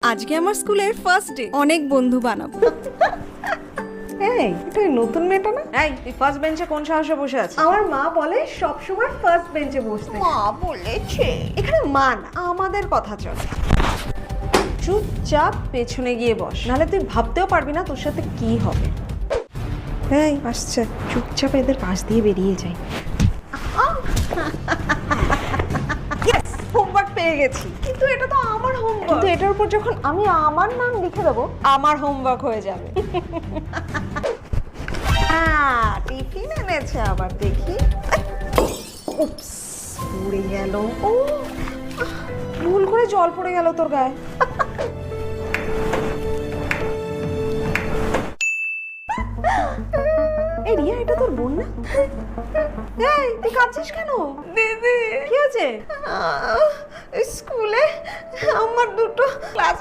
আজকে আমার স্কুলের ফার্স্ট ডে, অনেক বন্ধু বানাবো। এই এটা নতুন মেয়েটা না? এই তুই ফার্স্ট বেঞ্চে কোন সাহসে বসে আছিস? আমার মা বলে সব সময় ফার্স্ট বেঞ্চে বসতে। মা বলেছে। এখানে মা না, আমাদের কথা চলে। চুপচাপ পেছনে গিয়ে বস, নাহলে তুই ভাবতেও পারবি না তোর সাথে কি হবে। এই আসছে, চুপচাপ এদের পাশ দিয়ে বেরিয়ে যাই। হোমওয়ার্ক পেয়ে গেছি, কিন্তু এটা তো আমার হোমওয়ার্ক। কিন্তু এটার উপর যখন আমি আমার নাম লিখে দেবো, আমার হোমওয়ার্ক হয়ে যাবে। টিফিন এনেছে আবার, দেখি। উপস, পড়ে গেল। ও ভুল করে জল পড়ে গেল তোর গায়ে। এই রিয়া, এটা তোর বোন না? এই তুই কাঁদছিস কেন? দিদি, কি হয়েছে? স্কুলে আমার দুটো ক্লাস